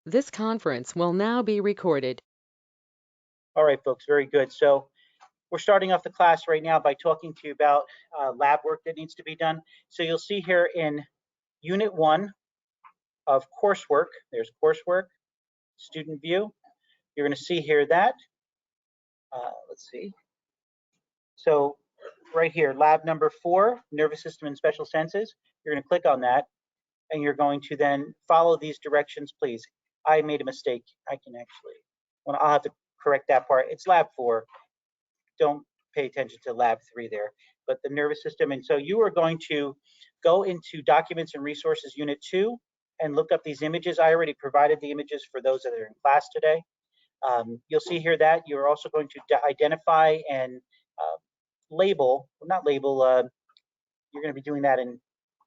This conference will now be recorded. All right, folks, very good. So we're starting off the class right now by talking to you about lab work that needs to be done. So you'll see here in Unit 1 of coursework, there's coursework, student view. You're going to see here that, let's see. So right here, lab number 4, nervous system and special senses. You're going to click on that, and you're going to then follow these directions, please. I made a mistake. I can actually, well, I'll have to correct that part. It's lab 4. Don't pay attention to lab 3 there, but the nervous system. And so you are going to go into documents and resources unit 2 and look up these images. I already provided the images for those that are in class today. You'll see here that you're also going to identify and label, well, not label, you're going to be doing that in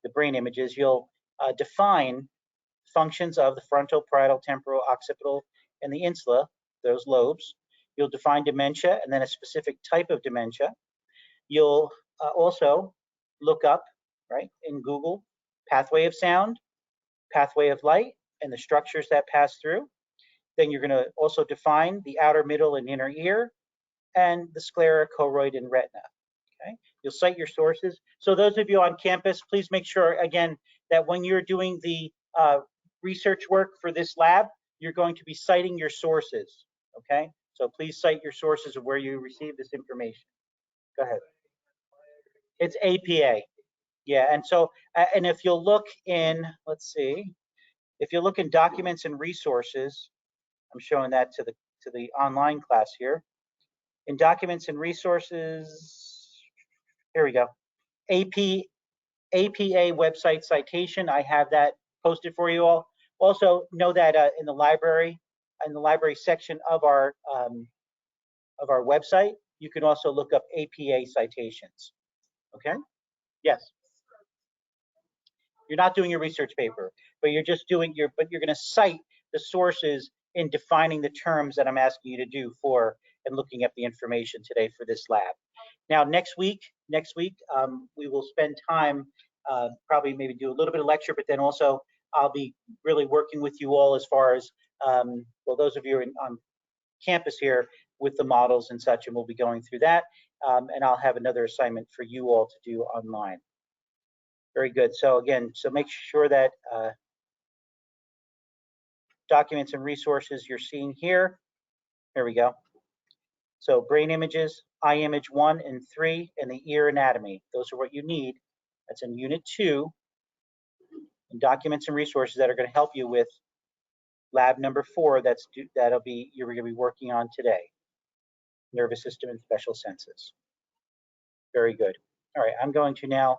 the brain images. You'll define functions of the frontal, parietal, temporal, occipital, and the insula, those lobes. You'll define dementia and then a specific type of dementia. You'll also look up, right, in Google, pathway of sound, pathway of light, and the structures that pass through. Then you're going to also define the outer, middle, and inner ear, and the sclera, choroid, and retina. Okay, you'll cite your sources. So those of you on campus, please make sure, again, that when you're doing the research work for this lab, you're going to be citing your sources, okay? So please cite your sources of where you received this information. Go ahead. It's APA. Yeah, and so, and if you'll look in, let's see, if you look in documents and resources, I'm showing that to the online class here. In documents and resources, here we go. APA website citation, I have that posted for you all. Also know that in the library section of our website, you can also look up APA citations. Okay? Yes. You're not doing your research paper, but you're just doing you're going to cite the sources in defining the terms that I'm asking you to do for and looking at the information today for this lab. Now, next week, we will spend time, probably maybe do a little bit of lecture, but then also I'll be really working with you all as far as, well, those of you on campus here with the models and such, and we'll be going through that. And I'll have another assignment for you all to do online. Very good. So again, so make sure that documents and resources you're seeing here. Here we go. So brain images, eye image 1 and 3, and the ear anatomy. Those are what you need. That's in unit 2. And documents and resources that are going to help you with lab number 4. You're going to be working on today. Nervous system and special senses. Very good. All right, I'm going to now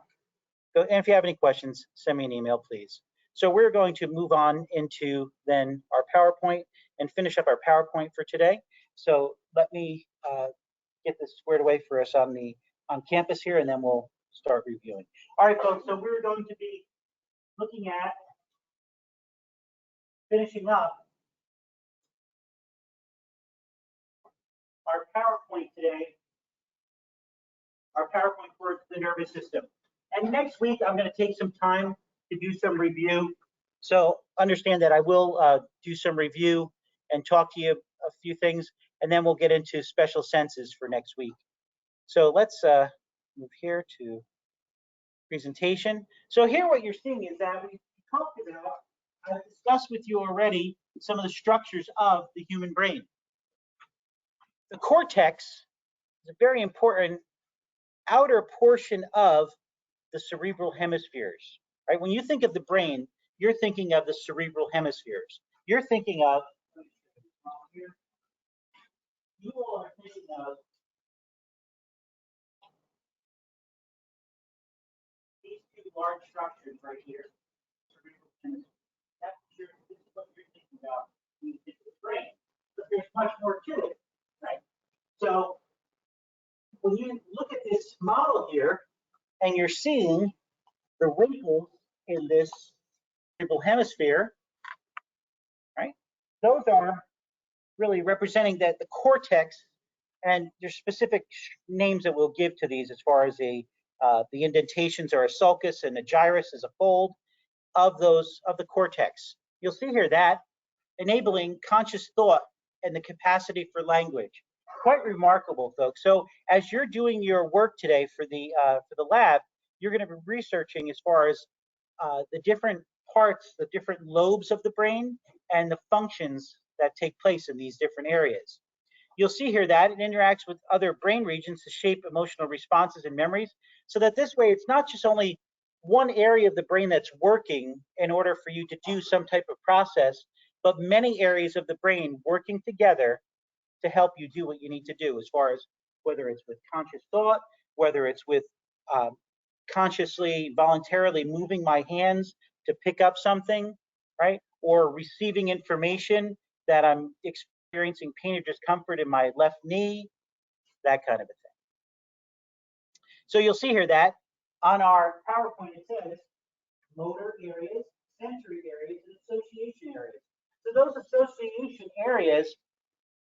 go, and if you have any questions, send me an email, please. So we're going to move on into then our PowerPoint and finish up our PowerPoint for today. So let me get this squared away for us on campus here, and then we'll start reviewing. All right, folks, so we're going to be looking at finishing up our PowerPoint today, our PowerPoint for the nervous system. And next week, I'm going to take some time to do some review. So understand that I will do some review and talk to you a few things, and then we'll get into special senses for next week. So let's move here to presentation. So here what you're seeing is that we talked about, I've discussed with you already some of the structures of the human brain. The cortex is a very important outer portion of the cerebral hemispheres, right? When you think of the brain, you're thinking of the cerebral hemispheres. You're thinking of, you all are thinking of these two large structures right here. That's what you're thinking about when you think of the brain. But there's much more to it, right? So when you look at this model here, and you're seeing the wrinkles in this cerebral hemisphere, right? Those are really representing that the cortex, and there's specific names that we'll give to these as far as the indentations are a sulcus and a gyrus is a fold of the cortex. You'll see here that enabling conscious thought and the capacity for language. Quite remarkable, folks. So as you're doing your work today for the lab, you're going to be researching as far as the different parts, the different lobes of the brain, and the functions that take place in these different areas. You'll see here that it interacts with other brain regions to shape emotional responses and memories, so that this way it's not just only one area of the brain that's working in order for you to do some type of process, but many areas of the brain working together to help you do what you need to do, as far as whether it's with conscious thought, whether it's with consciously, voluntarily moving my hands to pick up something, right? Or receiving information that I'm experiencing pain or discomfort in my left knee, that kind of a thing. So you'll see here that on our PowerPoint it says motor areas, sensory areas, and association areas. So those association areas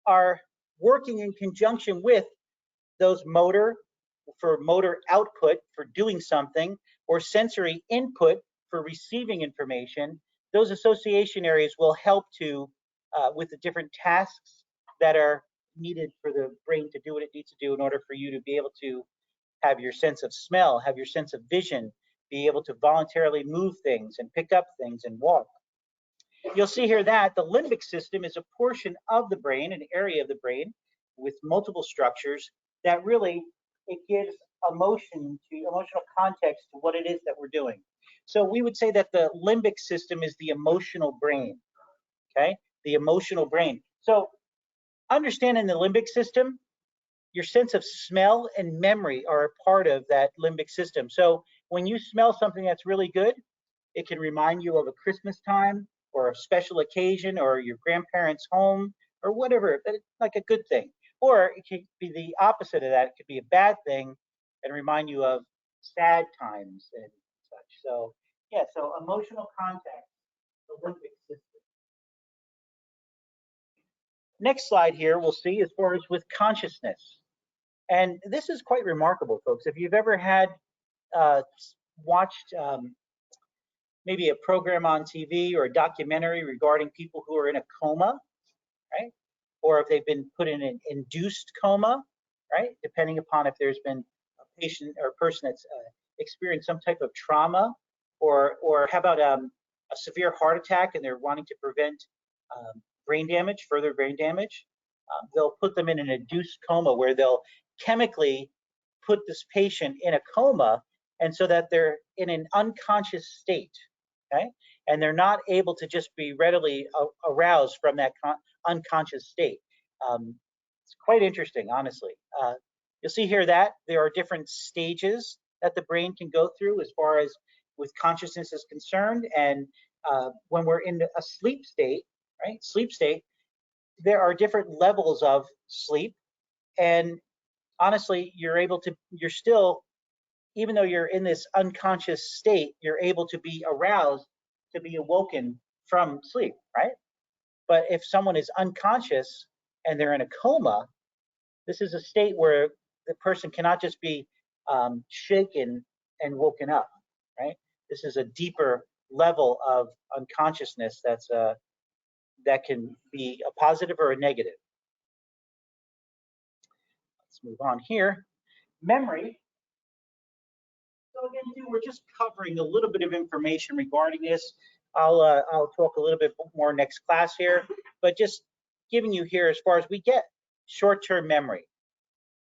are working in conjunction with those motor, for motor output for doing something, or sensory input for receiving information. Those association areas will help to with the different tasks that are needed for the brain to do what it needs to do in order for you to be able to have your sense of smell, have your sense of vision, be able to voluntarily move things and pick up things and walk. You'll see here that the limbic system is a portion of the brain, an area of the brain with multiple structures that really, it gives emotional context to what it is that we're doing. So we would say that the limbic system is the emotional brain, okay? The emotional brain. So understanding the limbic system, your sense of smell and memory are a part of that limbic system. So when you smell something that's really good, it can remind you of a Christmas time or a special occasion or your grandparents' home or whatever, but it's like a good thing. Or it could be the opposite of that. It could be a bad thing and remind you of sad times and such. So yeah, so emotional context, the limbic system. Next slide here we'll see as far as with consciousness. And this is quite remarkable, folks. If you've ever had watched maybe a program on TV or a documentary regarding people who are in a coma, right? Or if they've been put in an induced coma, right? Depending upon if there's been a patient or a person that's experienced some type of trauma, or how about a severe heart attack and they're wanting to prevent brain damage, further brain damage. They'll put them in an induced coma where they'll chemically put this patient in a coma, and so that they're in an unconscious state, okay? And they're not able to just be readily aroused from that unconscious state. It's quite interesting, honestly. You'll see here that there are different stages that the brain can go through as far as with consciousness is concerned. And when we're in a sleep state, right? Sleep state, there are different levels of sleep. And honestly, you're still, even though you're in this unconscious state, you're able to be aroused, to be awoken from sleep, right? But if someone is unconscious and they're in a coma, this is a state where the person cannot just be shaken and woken up, right? This is a deeper level of unconsciousness that can be a positive or a negative. Let's move on here. Memory. So again, too, we're just covering a little bit of information regarding this. I'll talk a little bit more next class here, but just giving you here as far as we get short-term memory.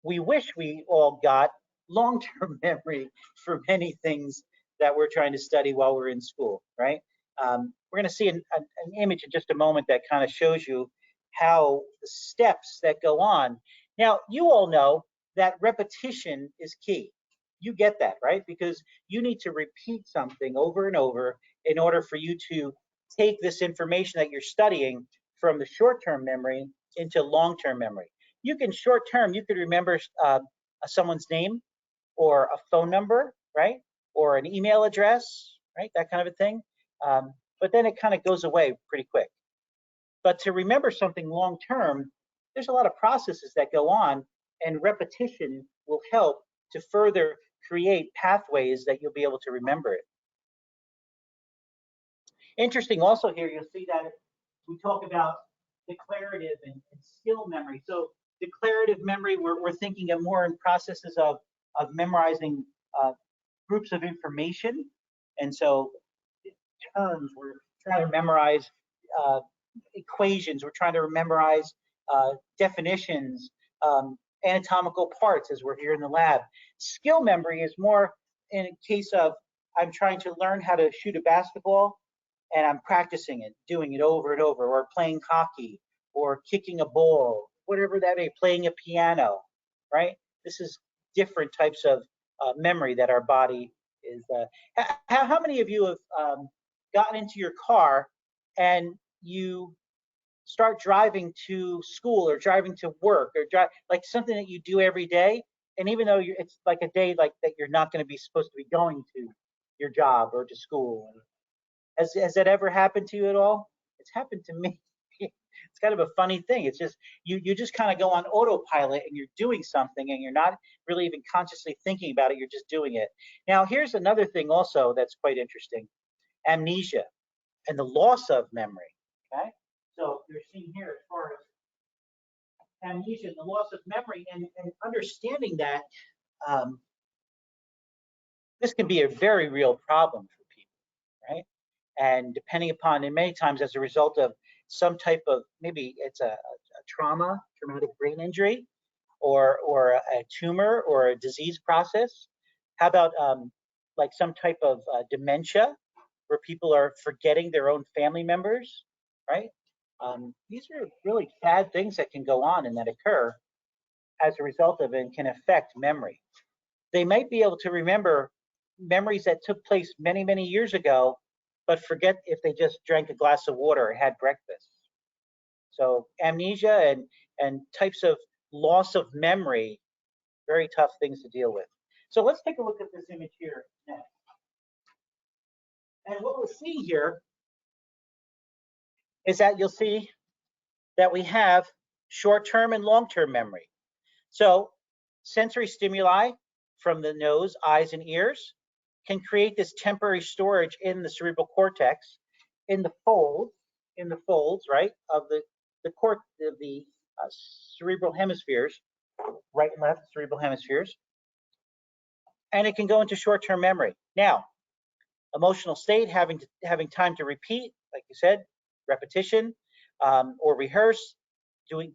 We wish we all got long-term memory for many things that we're trying to study while we're in school, right? We're going to see an image in just a moment that kind of shows you how the steps that go on. Now, you all know that repetition is key. You get that, right? Because you need to repeat something over and over in order for you to take this information that you're studying from the short-term memory into long-term memory. You can short-term, you could remember someone's name or a phone number, right? Or an email address, right? That kind of a thing. But then it kind of goes away pretty quick. But to remember something long-term, there's a lot of processes that go on, and repetition will help to further create pathways that you'll be able to remember it. Interesting also here, you'll see that we talk about declarative and skill memory. So declarative memory, we're thinking of more in processes of memorizing groups of information. And so terms, we're trying to memorize equations, we're trying to memorize definitions, anatomical parts as we're here in the lab. Skill memory is more in a case of I'm trying to learn how to shoot a basketball and I'm practicing it, doing it over and over, or playing hockey, or kicking a ball, whatever that may, playing a piano, right? This is different types of memory that our body is. How many of you have gotten into your car and you start driving to school or driving to work or drive like something that you do every day, and even though it's like a day like that you're not going to be supposed to be going to your job or to school? Has that ever happened to you at all? It's happened to me. It's kind of a funny thing. It's just you just kind of go on autopilot and you're doing something and you're not really even consciously thinking about it. You're just doing it. Now, here's another thing also that's quite interesting: amnesia and the loss of memory. Okay, so you're seeing here as far as amnesia and the loss of memory, and understanding that this can be a very real problem for people, right? And depending upon, and many times as a result of some type of, maybe it's a traumatic brain injury, or a tumor or a disease process. How about like some type of dementia, where people are forgetting their own family members, right? These are really bad things that can go on and that occur as a result of it and can affect memory. They might be able to remember memories that took place many, many years ago, but forget if they just drank a glass of water or had breakfast. So amnesia and types of loss of memory, very tough things to deal with. So let's take a look at this image here next. And what we'll see here is that you'll see that we have short-term and long-term memory. So sensory stimuli from the nose, eyes, and ears can create this temporary storage in the cerebral cortex, in the folds, right, of the cerebral hemispheres, right and left cerebral hemispheres, and it can go into short-term memory. Now, emotional state, having time to repeat, like you said, repetition, or rehearse,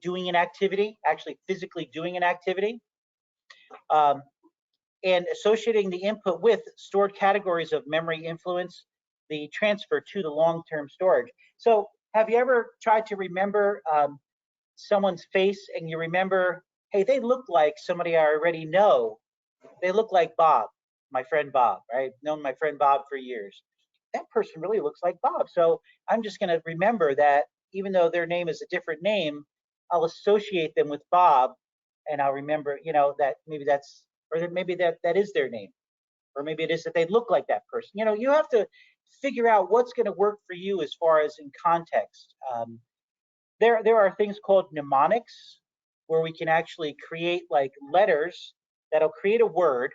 doing an activity, actually physically doing an activity, and associating the input with stored categories of memory influence the transfer to the long-term storage. So have you ever tried to remember someone's face and you remember, hey, they look like somebody I already know. They look like Bob, my friend Bob, right? I've known my friend Bob for years. That person really looks like Bob. So I'm just going to remember that even though their name is a different name, I'll associate them with Bob, and I'll remember, that maybe that's, or that maybe that is their name, or maybe it is that they look like that person. You have to figure out what's going to work for you as far as in context. There are things called mnemonics, where we can actually create like letters that'll create a word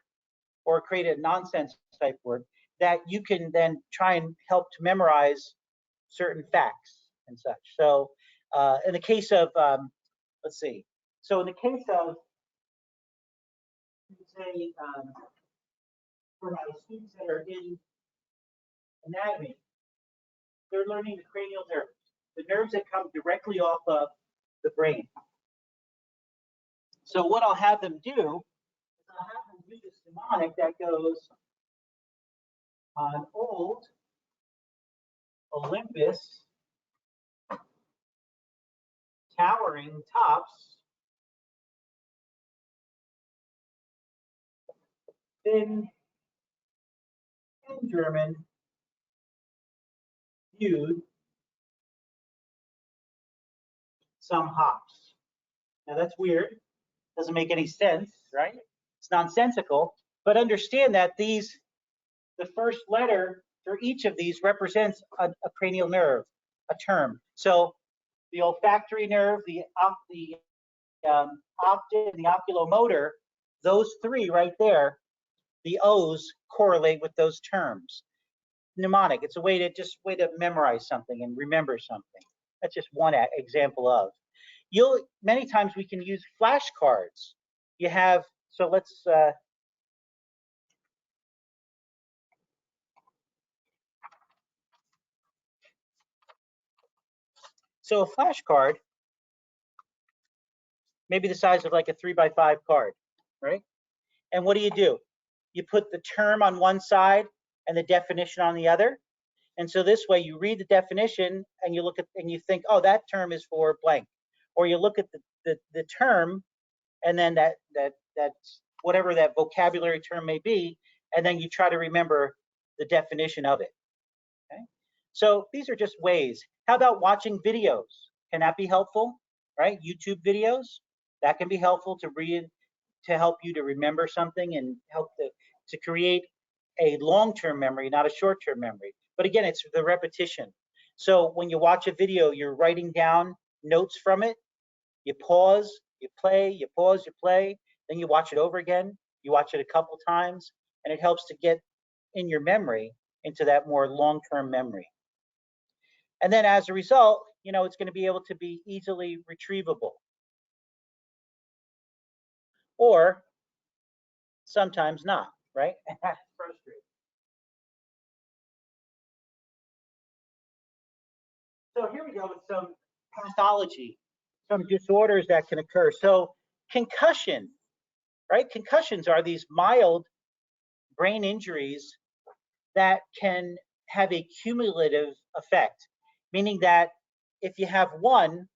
or create a nonsense type word that you can then try and help to memorize certain facts and such. So in the case of, let's see. So in the case of, say, for my students that are in anatomy, they're learning the cranial nerves, the nerves that come directly off of the brain. So what I'll have them do is I'll have them do this mnemonic that goes on old Olympus, towering tops, thin in German, viewed some hops. Now that's weird. Doesn't make any sense, right? It's nonsensical. But understand that the first letter for each of these represents a cranial nerve, a term. So the olfactory nerve, the optic, and the oculomotor, those three right there, the O's correlate with those terms. Mnemonic, it's a way to memorize something and remember something. That's just one example of. Many times we can use flashcards. You have, so let's, so a flashcard, maybe the size of like a 3x5 card, right? And what do? You put the term on one side and the definition on the other. And so this way you read the definition and you look at, and you think, oh, that term is for blank. Or you look at the term and then that's whatever that vocabulary term may be, and then you try to remember the definition of it. Okay? So these are just ways. How about watching videos? Can that be helpful? Right? YouTube videos, that can be helpful to read, to help you to remember something and help to create a long-term memory, not a short-term memory. But again, it's the repetition. So when you watch a video, you're writing down notes from it. You pause, you play, you pause, you play, then you watch it over again. You watch it a couple times, and it helps to get in your memory into that more long-term memory. And then as a result, it's going to be able to be easily retrievable. Or sometimes not, right? And that's frustrating. So here we go with some pathology, some disorders that can occur. So concussion, right? Concussions are these mild brain injuries that can have a cumulative effect, meaning that if you have one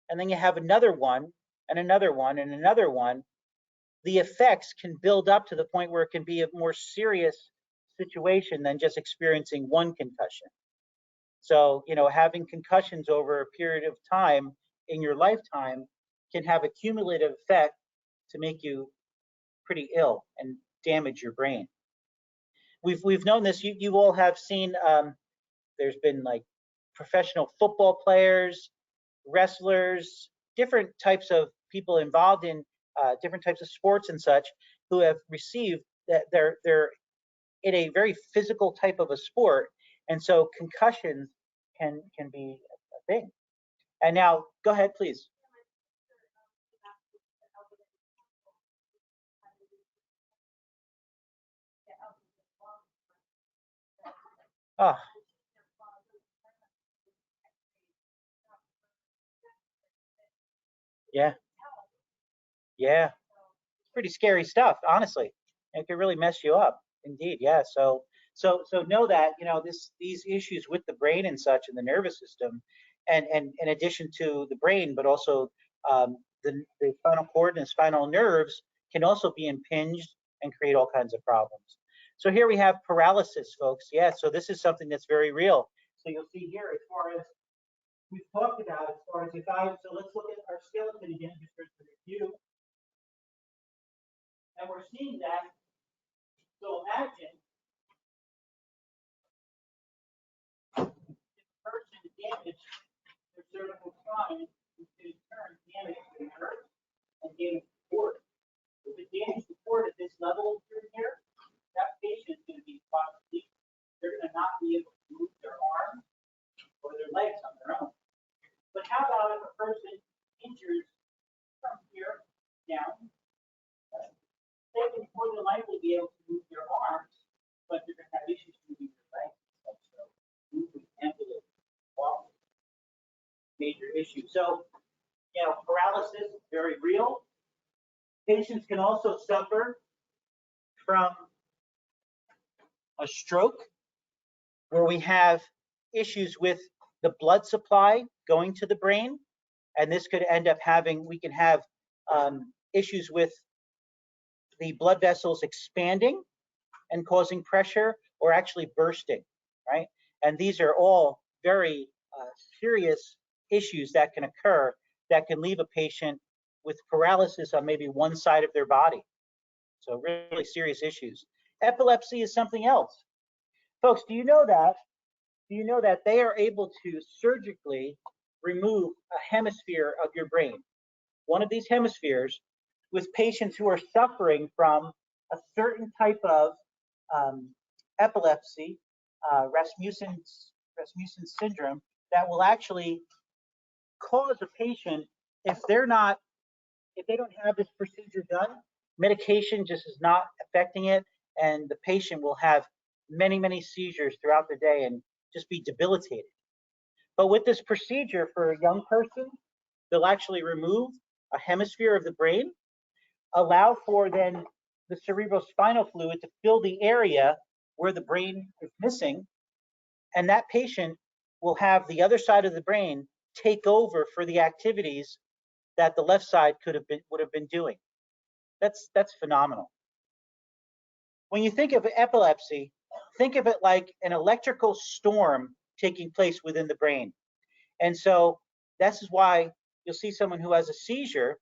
and then you have another one and another one and another one, the effects can build up to the point where it can be a more serious situation than just experiencing one concussion. So, having concussions over a period of time in your lifetime can have a cumulative effect to make you pretty ill and damage your brain. We've known this. You all have seen. There's been like professional football players, wrestlers, different types of people involved in different types of sports and such, who have received that they're in a very physical type of a sport, and so concussions can be a thing. And now, go ahead, please. Oh, yeah, yeah. It's pretty scary stuff, honestly. It can really mess you up, indeed. Yeah. So know that these issues with the brain and such, and the nervous system, and in addition to the brain, but also the spinal cord and spinal nerves can also be impinged and create all kinds of problems. So here we have paralysis, folks. Yeah. So this is something that's very real. So you'll see here, as far as we've talked about, as far as so let's look at our skeleton again, just for review. And we're seeing that. So imagine if a person damaged their cervical spine, which in turn damage the nerves and damage the cord. If it damages the cord at this level through here, that patient is going to be possibly, they're going to not be able to move their arms or their legs on their own. But how about if a person injures from here down? They can more than likely be able to move their arms, but they're going to have issues moving their legs. So moving ambulance, walking, major issue. So, paralysis is very real. Patients can also suffer from a stroke, where we have issues with the blood supply going to the brain, and this could end up we can have issues with the blood vessels expanding and causing pressure, or actually bursting, right? And these are all very serious issues that can occur that can leave a patient with paralysis on maybe one side of their body. So really serious issues. Epilepsy is something else. Folks, do you know that they are able to surgically remove a hemisphere of your brain, one of these hemispheres, with patients who are suffering from a certain type of epilepsy, Rasmussen syndrome, that will actually cause a patient, if they don't have this procedure done, medication just is not affecting it, and the patient will have many, many seizures throughout the day and just be debilitated. But with this procedure for a young person, they'll actually remove a hemisphere of the brain, allow for then the cerebrospinal fluid to fill the area where the brain is missing, and that patient will have the other side of the brain take over for the activities that the left side would have been doing. That's phenomenal. When you think of epilepsy, think of it like an electrical storm taking place within the brain. And so this is why you'll see someone who has a seizure,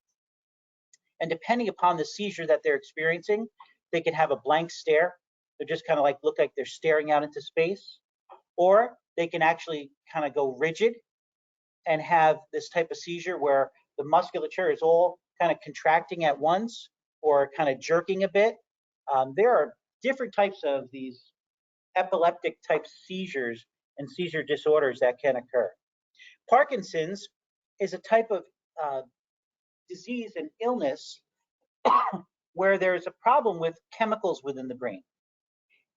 and depending upon the seizure that they're experiencing, they can have a blank stare. They're just kind of like look like they're staring out into space, or they can actually kind of go rigid and have this type of seizure where the musculature is all kind of contracting at once or kind of jerking a bit. There are different types of these epileptic type seizures and seizure disorders that can occur. Parkinson's is a type of disease and illness where there's a problem with chemicals within the brain,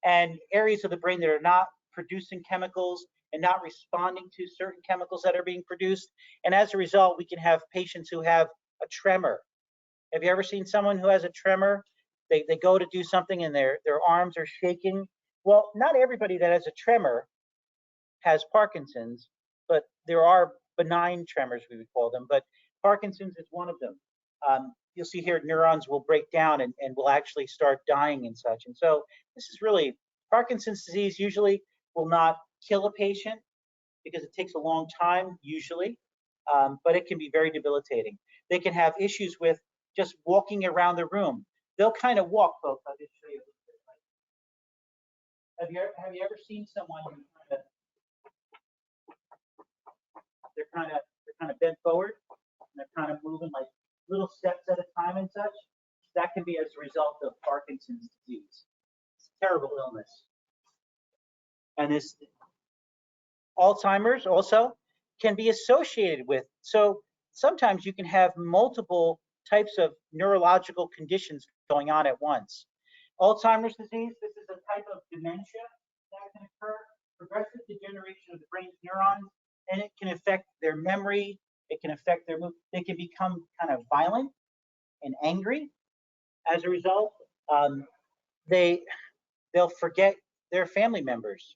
and areas of the brain that are not producing chemicals and not responding to certain chemicals that are being produced. And as a result, we can have patients who have a tremor. Have you ever seen someone who has a tremor? They go to do something and their arms are shaking. Well, not everybody that has a tremor has Parkinson's, but there are benign tremors, we would call them, but Parkinson's is one of them. You'll see here neurons will break down and will actually start dying and such. And so this is really, Parkinson's disease usually will not kill a patient because it takes a long time usually, but it can be very debilitating. They can have issues with just walking around the room. They'll kind of walk, folks. I'll just show you. Have you ever seen someone who they're kind of bent forward and they're kind of moving like little steps at a time and such? That can be as a result of Parkinson's disease. It's a terrible illness. And this Alzheimer's also can be associated with. So sometimes you can have multiple types of neurological conditions going on at once. Alzheimer's disease, this is a type of dementia that can occur, progressive degeneration of the brain's neurons, and it can affect their memory, it can affect their mood. They can become kind of violent and angry. As a result, they'll forget their family members,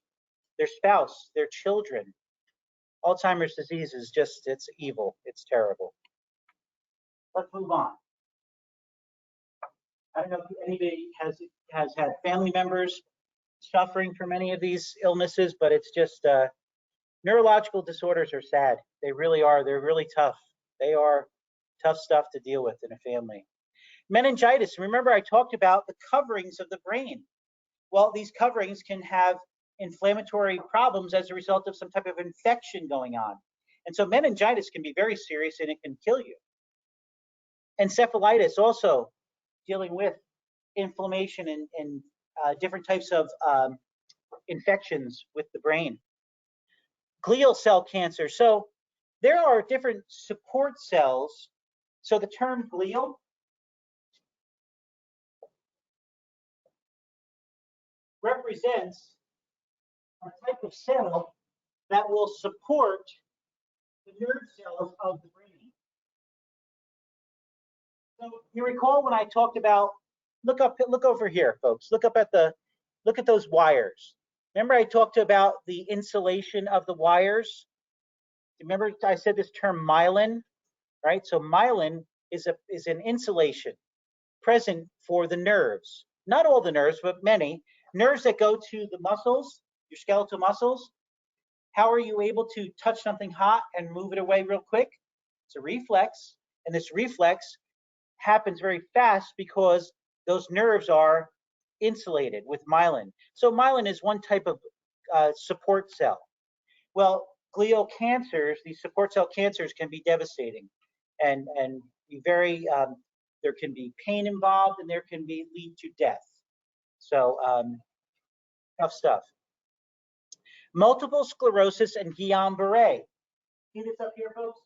their spouse, their children. Alzheimer's disease is just, it's evil, it's terrible. Let's move on. I don't know if anybody has had family members suffering from any of these illnesses, but it's just neurological disorders are sad. They really are. They're really tough. They are tough stuff to deal with in a family. Meningitis. Remember, I talked about the coverings of the brain. Well, these coverings can have inflammatory problems as a result of some type of infection going on. And so meningitis can be very serious and it can kill you. Encephalitis also dealing with inflammation and different types of infections with the brain. Glial cell cancer. So there are different support cells. So the term glial represents a type of cell that will support the nerve cells of the brain. So you recall when I talked about, look over here, folks. Look at those wires. Remember I talked about the insulation of the wires? Remember I said this term myelin, right? So myelin is an insulation present for the nerves. Not all the nerves, but many. Nerves that go to the muscles, your skeletal muscles. How are you able to touch something hot and move it away real quick? It's a reflex, and this reflex happens very fast because those nerves are insulated with myelin. So myelin is one type of support cell. Well, glial cancers, these support cell cancers can be devastating and be very, there can be pain involved and there can be lead to death. So tough stuff. Multiple sclerosis and Guillain-Barré. See this up here, folks?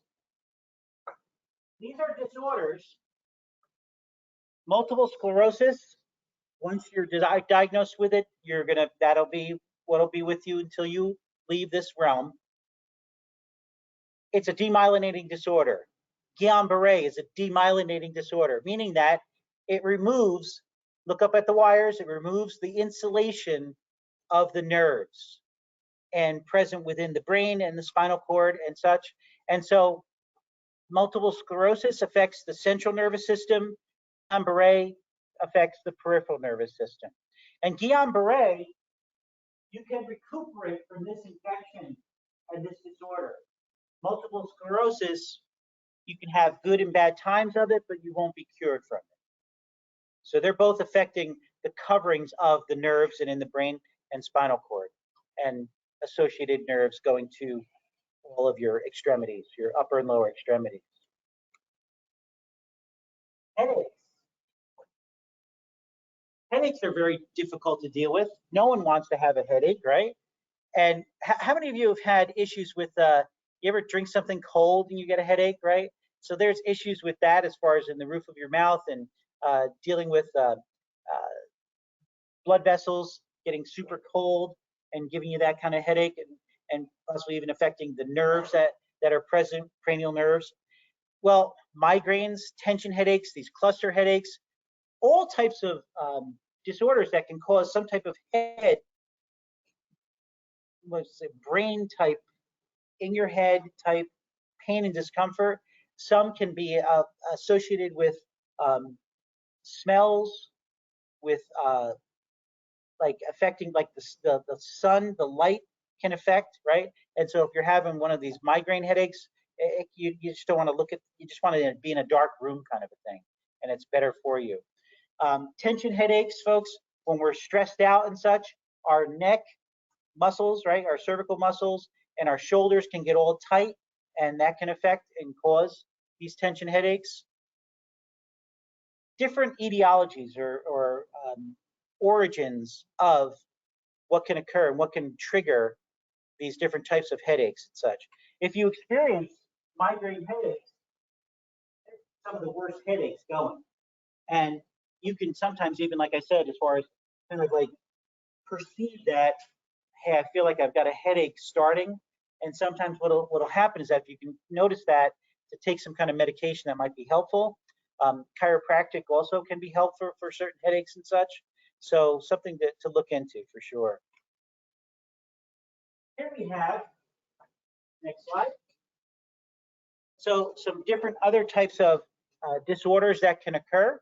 These are disorders. Multiple sclerosis, once you're diagnosed with it, that'll be what'll be with you until you leave this realm. It's a demyelinating disorder. Guillain-Barré is a demyelinating disorder, meaning that it removes, look up at the wires, it removes the insulation of the nerves and present within the brain and the spinal cord and such. And so multiple sclerosis affects the central nervous system. Guillain-Barré affects the peripheral nervous system. And Guillain-Barré, you can recuperate from this infection and this disorder. Multiple sclerosis, you can have good and bad times of it, but you won't be cured from it. So they're both affecting the coverings of the nerves and in the brain and spinal cord and associated nerves going to all of your extremities, your upper and lower extremities. Headaches. Headaches are very difficult to deal with. No one wants to have a headache, right? And how many of you have had issues with, you ever drink something cold and you get a headache, right? So there's issues with that as far as in the roof of your mouth and dealing with blood vessels getting super cold and giving you that kind of headache and possibly even affecting the nerves that are present, cranial nerves. Well, migraines, tension headaches, these cluster headaches, all types of disorders that can cause some type of head, let's say brain type, in your head type pain and discomfort. Some can be associated with smells, with like affecting like the sun, the light can affect, right? And so if you're having one of these migraine headaches, you just don't want to look at, you just want to be in a dark room kind of a thing, and it's better for you. Tension headaches, folks, when we're stressed out and such, our neck muscles, right, our cervical muscles and our shoulders can get all tight, and that can affect and cause these tension headaches. Different etiologies or origins of what can occur and what can trigger these different types of headaches and such. If you experience migraine headaches, some of the worst headaches going. And you can sometimes even, like I said, as far as kind of like perceive that, hey, I feel like I've got a headache starting. And sometimes what'll happen is that you can notice that to take some kind of medication that might be helpful. Chiropractic also can be helpful for certain headaches and such. So something to look into for sure. Here we have, next slide. So some different other types of disorders that can occur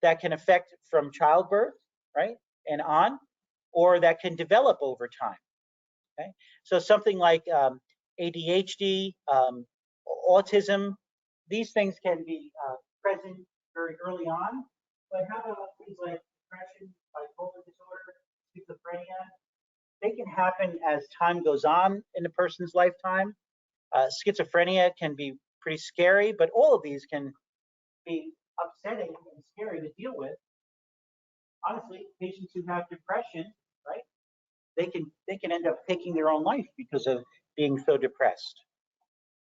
that can affect from childbirth, right, and on, or that can develop over time. Okay, so something like ADHD, autism, these things can be present very early on. But how about things like depression, bipolar disorder, schizophrenia? They can happen as time goes on in a person's lifetime. Schizophrenia can be pretty scary, but all of these can be upsetting and scary to deal with. Honestly, patients who have depression, right, they can end up taking their own life because of being so depressed.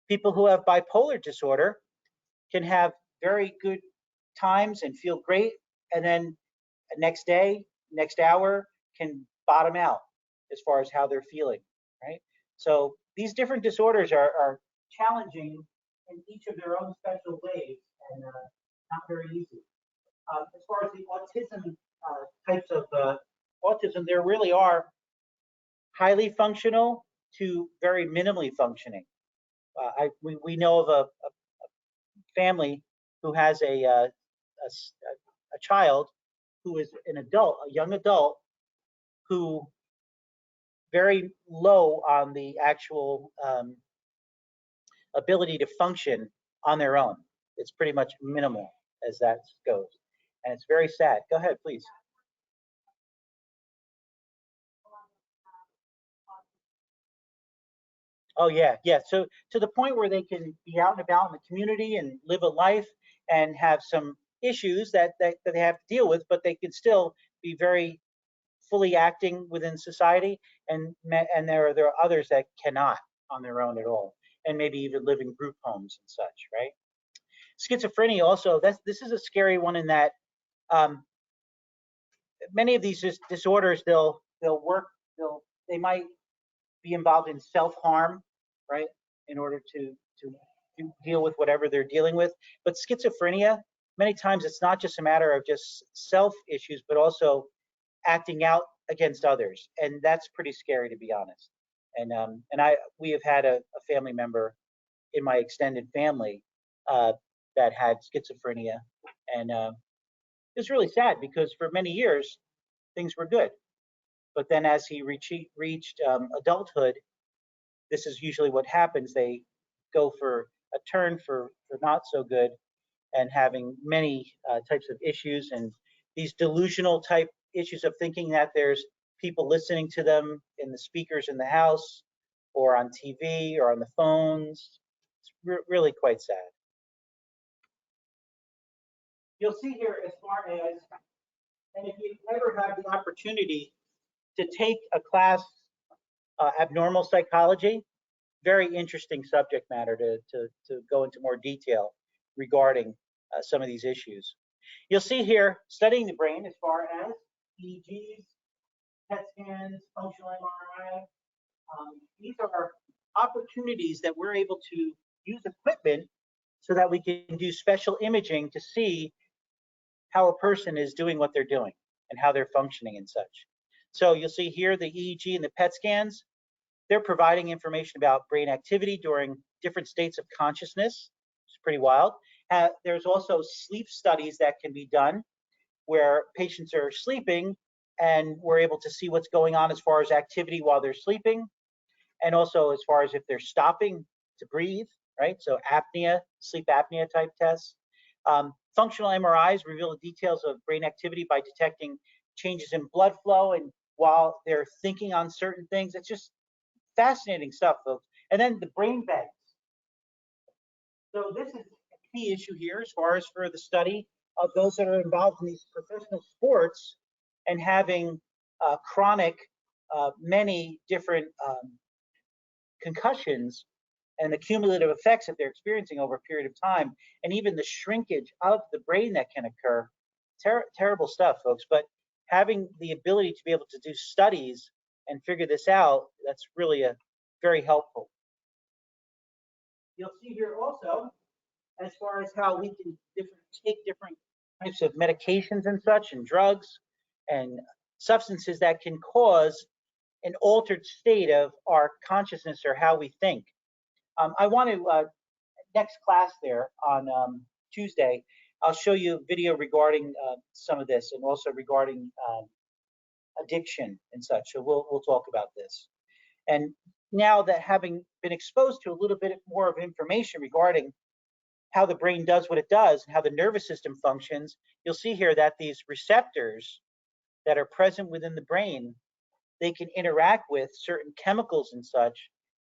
People who have bipolar disorder can have very good times and feel great, and then next day, next hour can bottom out as far as how they're feeling, right? So these different disorders are challenging in each of their own special ways and not very easy. As far as the autism types of autism, there really are highly functional to very minimally functioning. We know of a family who has a child who is an adult, a young adult, who very low on the actual ability to function on their own. It's pretty much minimal as that goes. And it's very sad. Go ahead, please. Oh yeah, yeah. So to the point where they can be out and about in the community and live a life and have some issues that they have to deal with, but they can still be very fully acting within society. And there are others that cannot on their own at all, and maybe even live in group homes and such, right? Schizophrenia also, this is a scary one in that many of these disorders, they might be involved in self-harm, right, in order to deal with whatever they're dealing with. But schizophrenia, many times it's not just a matter of just self issues, but also acting out against others, and that's pretty scary, to be honest. And we have had a family member in my extended family that had schizophrenia, and it's really sad because for many years things were good, but then as he reached adulthood, this is usually what happens. They go for a turn for not so good, and having many types of issues and these delusional type issues of thinking that there's people listening to them in the speakers in the house or on TV or on the phones. It's really quite sad. You'll see here as far as, and if you ever have the opportunity to take a class, abnormal psychology, very interesting subject matter to go into more detail regarding some of these issues. You'll see here studying the brain as far as EEGs, PET scans, functional MRI. These are opportunities that we're able to use equipment so that we can do special imaging to see how a person is doing what they're doing and how they're functioning and such. So you'll see here the EEG and the PET scans. They're providing information about brain activity during different states of consciousness. It's pretty wild. There's also sleep studies that can be done where patients are sleeping and we're able to see what's going on as far as activity while they're sleeping, and also as far as if they're stopping to breathe, right? So apnea, sleep apnea type tests. Functional MRIs reveal the details of brain activity by detecting changes in blood flow and while they're thinking on certain things. It's just fascinating stuff, folks. And then the brain banks. So this is a key issue here as far as for the study of those that are involved in these professional sports and having chronic, many different concussions and the cumulative effects that they're experiencing over a period of time, and even the shrinkage of the brain that can occur. Terrible stuff, folks. But having the ability to be able to do studies and figure this out, that's really very helpful. You'll see here also, as far as how we can take different types of medications and such, and drugs and substances that can cause an altered state of our consciousness or how we think. I want to, next class there on Tuesday, I'll show you a video regarding some of this and also regarding addiction and such. So we'll talk about this. And now that having been exposed to a little bit more of information regarding how the brain does what it does and how the nervous system functions, you'll see here that these receptors that are present within the brain, they can interact with certain chemicals and such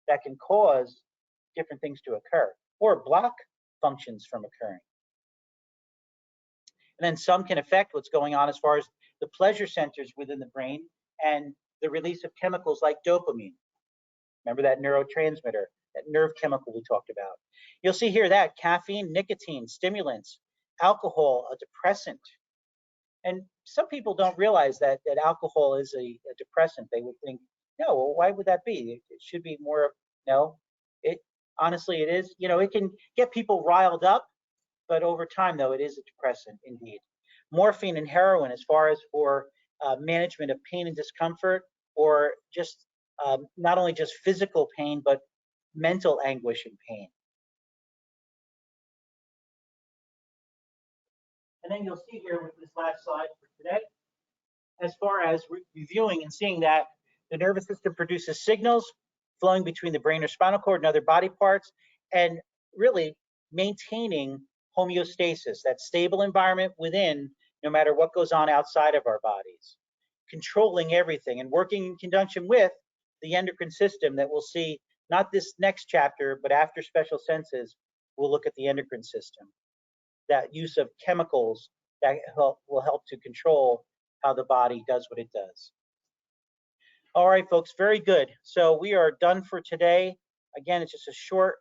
that can cause different things to occur or block functions from occurring. And then some can affect what's going on as far as the pleasure centers within the brain and the release of chemicals like dopamine. Remember that neurotransmitter, that nerve chemical we talked about. You'll see here that caffeine, nicotine, stimulants, alcohol, a depressant. And some people don't realize that alcohol is a depressant. They would think, no, well, why would that be? It should be more, no. Honestly, it is. You know, it can get people riled up, but over time, though, it is a depressant indeed. Morphine and heroin, as far as for management of pain and discomfort, or just not only just physical pain, but mental anguish and pain. And then you'll see here with this last slide for today, as far as reviewing and seeing that the nervous system produces signals flowing between the brain or spinal cord and other body parts, and really maintaining homeostasis, that stable environment within, no matter what goes on outside of our bodies, controlling everything and working in conjunction with the endocrine system that we'll see not this next chapter, but after special senses, we'll look at the endocrine system, that use of chemicals that will help to control how the body does what it does. All right, folks, very good. So we are done for today. Again, it's just a short